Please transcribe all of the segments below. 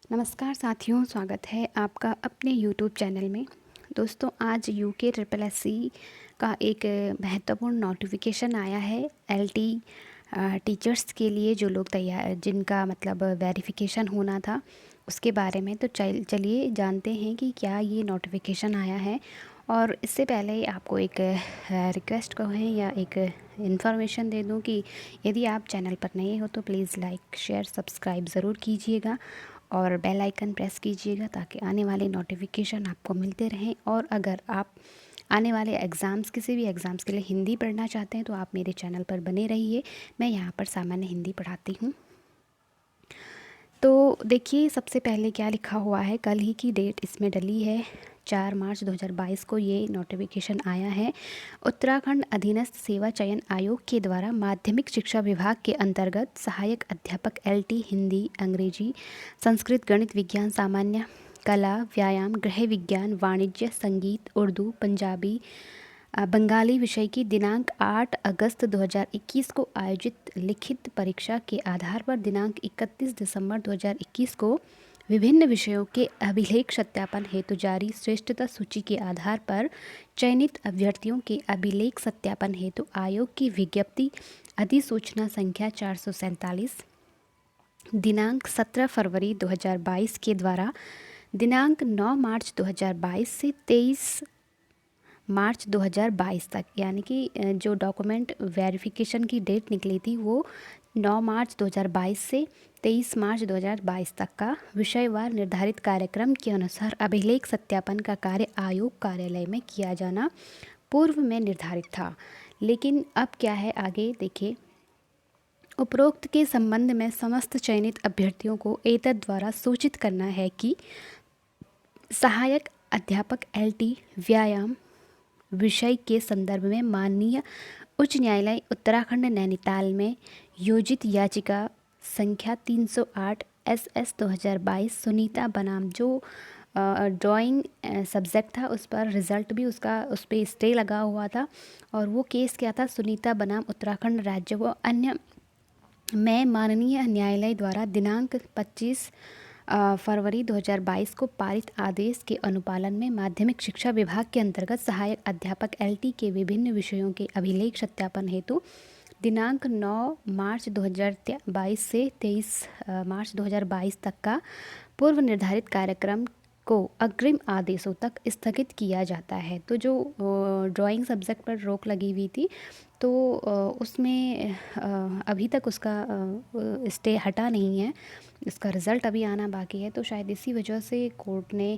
नमस्कार साथियों, स्वागत है आपका अपने यूट्यूब चैनल में। दोस्तों, आज यूके ट्रिपल एससी का एक महत्वपूर्ण नोटिफिकेशन आया है एलटी टीचर्स के लिए, जो लोग तैयार जिनका मतलब वेरिफिकेशन होना था उसके बारे में। तो चलिए जानते हैं कि क्या ये नोटिफिकेशन आया है। और इससे पहले आपको एक रिक्वेस्ट कहें या एक इन्फॉर्मेशन दे दूं कि यदि आप चैनल पर नए हो तो प्लीज़ लाइक शेयर सब्सक्राइब ज़रूर कीजिएगा और बेल आइकन प्रेस कीजिएगा ताकि आने वाले नोटिफिकेशन आपको मिलते रहें। और अगर आप आने वाले एग्ज़ाम्स, किसी भी एग्ज़ाम्स के लिए हिंदी पढ़ना चाहते हैं तो आप मेरे चैनल पर बने रहिए। मैं यहाँ पर सामान्य हिंदी पढ़ाती हूँ। तो देखिए, सबसे पहले क्या लिखा हुआ है, कल ही की डेट इसमें डली है। 4 मार्च 2022 को ये नोटिफिकेशन आया है। उत्तराखंड अधीनस्थ सेवा चयन आयोग के द्वारा माध्यमिक शिक्षा विभाग के अंतर्गत सहायक अध्यापक एलटी हिंदी, अंग्रेजी, संस्कृत, गणित, विज्ञान, सामान्य, कला, व्यायाम, गृह विज्ञान, वाणिज्य, संगीत, उर्दू, पंजाबी, बंगाली विषय की दिनांक 8 अगस्त 2021 को आयोजित लिखित परीक्षा के आधार पर दिनांक 31 दिसंबर 2021 को विभिन्न विषयों के अभिलेख सत्यापन हेतु जारी श्रेष्ठता सूची के आधार पर चयनित अभ्यर्थियों के अभिलेख सत्यापन हेतु आयोग की विज्ञप्ति अधिसूचना संख्या 447 दिनांक 17 फरवरी 2022 के द्वारा दिनांक 9 मार्च 2022 से 23 मार्च 2022 तक, यानी कि जो डॉक्यूमेंट वेरिफिकेशन की डेट निकली थी वो 9 मार्च 2022 से 23 मार्च 2022 तक का विषयवार निर्धारित कार्यक्रम के अनुसार अभिलेख सत्यापन का कार्य आयोग कार्यालय में किया जाना पूर्व में निर्धारित था। लेकिन अब क्या है, आगे देखिए। उपरोक्त के संबंध में समस्त चयनित अभ्यर्थियों को एतद द्वारा सूचित करना है कि सहायक अध्यापक एलटी व्यायाम विषय के संदर्भ में माननीय उच्च न्यायालय उत्तराखंड नैनीताल में योजित याचिका संख्या 308 SS 2022 सुनीता बनाम जो ड्राइंग सब्जेक्ट था उस पर रिज़ल्ट भी उसका उस पर स्टे लगा हुआ था। और वो केस क्या था, सुनीता बनाम उत्तराखंड राज्य व अन्य में माननीय न्यायालय द्वारा दिनांक 25 फरवरी 2022 को पारित आदेश के अनुपालन में माध्यमिक शिक्षा विभाग के अंतर्गत सहायक अध्यापक एलटी के विभिन्न विषयों के अभिलेख सत्यापन हेतु दिनांक 9 मार्च 2022 से 23 मार्च 2022 तक का पूर्व निर्धारित कार्यक्रम को अग्रिम आदेशों तक स्थगित किया जाता है। तो जो ड्राइंग सब्जेक्ट पर रोक लगी हुई थी तो उसमें अभी तक उसका स्टे हटा नहीं है, इसका रिज़ल्ट अभी आना बाकी है। तो शायद इसी वजह से कोर्ट ने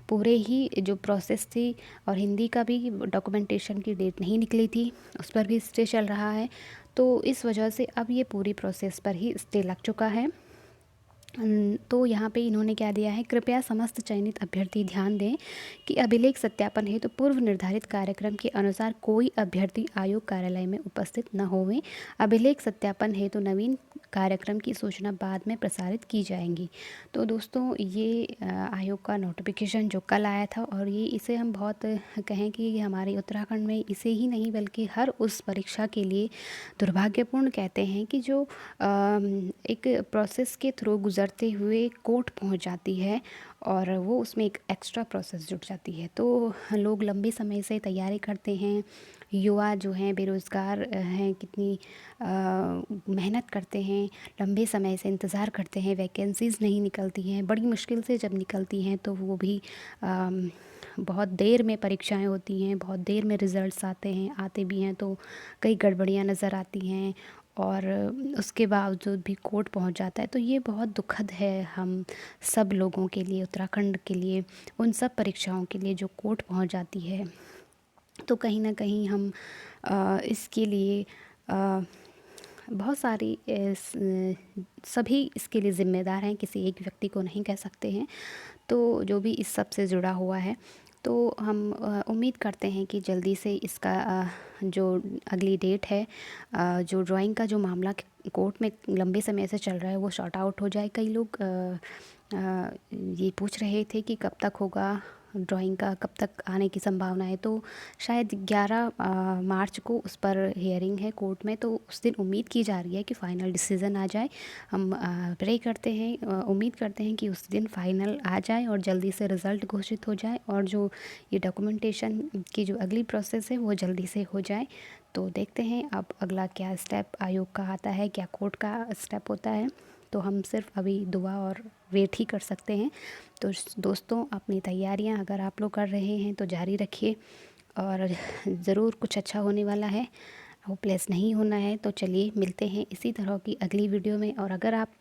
पूरे ही जो प्रोसेस थी, और हिंदी का भी डॉक्यूमेंटेशन की डेट नहीं निकली थी, उस पर भी स्टे चल रहा है। तो इस वजह से अब ये पूरी प्रोसेस पर ही स्टे लग चुका है। तो यहाँ पे इन्होंने क्या दिया है, कृपया समस्त चयनित अभ्यर्थी ध्यान दें कि अभिलेख सत्यापन हेतु तो पूर्व निर्धारित कार्यक्रम के अनुसार कोई अभ्यर्थी आयोग कार्यालय में उपस्थित न होवे। अभिलेख सत्यापन हेतु नवीन कार्यक्रम की सूचना बाद में प्रसारित की जाएंगी। तो दोस्तों, ये आयोग का नोटिफिकेशन जो कल आया था, और ये इसे हम बहुत कहें कि हमारे उत्तराखंड में इसे ही नहीं बल्कि हर उस परीक्षा के लिए दुर्भाग्यपूर्ण कहते हैं कि जो एक प्रोसेस के थ्रू गुज़रते हुए कोर्ट पहुंच जाती है और वो उसमें एक एक्स्ट्रा प्रोसेस जुड़ जाती है। तो लोग लंबे समय से तैयारी करते हैं, युवा जो हैं बेरोज़गार हैं, कितनी मेहनत करते हैं, लंबे समय से इंतज़ार करते हैं, वैकेंसीज़ नहीं निकलती हैं, बड़ी मुश्किल से जब निकलती हैं तो वो भी बहुत देर में परीक्षाएं होती हैं, बहुत देर में रिज़ल्ट्स आते भी हैं तो कई गड़बड़ियाँ नज़र आती हैं, और उसके बावजूद भी कोर्ट पहुंच जाता है। तो ये बहुत दुखद है हम सब लोगों के लिए, उत्तराखंड के लिए, उन सब परीक्षाओं के लिए जो कोर्ट पहुंच जाती है। तो कहीं ना कहीं हम इसके लिए बहुत सारी सभी इसके लिए ज़िम्मेदार हैं, किसी एक व्यक्ति को नहीं कह सकते हैं। तो जो भी इस सब से जुड़ा हुआ है, तो हम उम्मीद करते हैं कि जल्दी से इसका जो अगली डेट है, जो ड्राइंग का जो मामला कोर्ट में लंबे समय से चल रहा है वो शॉर्ट आउट हो जाए। कई लोग ये पूछ रहे थे कि कब तक होगा, ड्राइंग का कब तक आने की संभावना है, तो शायद 11 मार्च को उस पर हियरिंग है कोर्ट में, तो उस दिन उम्मीद की जा रही है कि फ़ाइनल डिसीज़न आ जाए। हम प्रे करते हैं, उम्मीद करते हैं कि उस दिन फ़ाइनल आ जाए और जल्दी से रिज़ल्ट घोषित हो जाए, और जो ये डॉक्यूमेंटेशन की जो अगली प्रोसेस है वो जल्दी से हो जाए। तो देखते हैं अब अगला क्या स्टेप आयोग का आता है, क्या कोर्ट का स्टेप होता है। तो हम सिर्फ अभी दुआ और वेट ही कर सकते हैं। तो दोस्तों, अपनी तैयारियां अगर आप लोग कर रहे हैं तो जारी रखिए, और ज़रूर कुछ अच्छा होने वाला है, होपलेस नहीं होना है। तो चलिए मिलते हैं इसी तरह की अगली वीडियो में। और अगर आप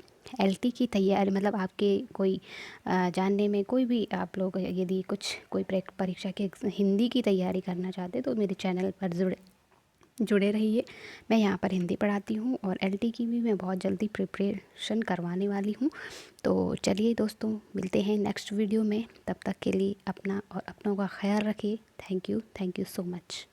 एलटी की तैयारी, मतलब आपके कोई जानने में कोई भी आप लोग यदि कुछ कोई परीक्षा के हिंदी की तैयारी करना चाहते तो मेरे चैनल पर जुड़े रहिए। मैं यहाँ पर हिंदी पढ़ाती हूँ और एलटी की भी मैं बहुत जल्दी प्रिपरेशन करवाने वाली हूँ। तो चलिए दोस्तों, मिलते हैं नेक्स्ट वीडियो में। तब तक के लिए अपना और अपनों का ख्याल रखिए। Thank you so much.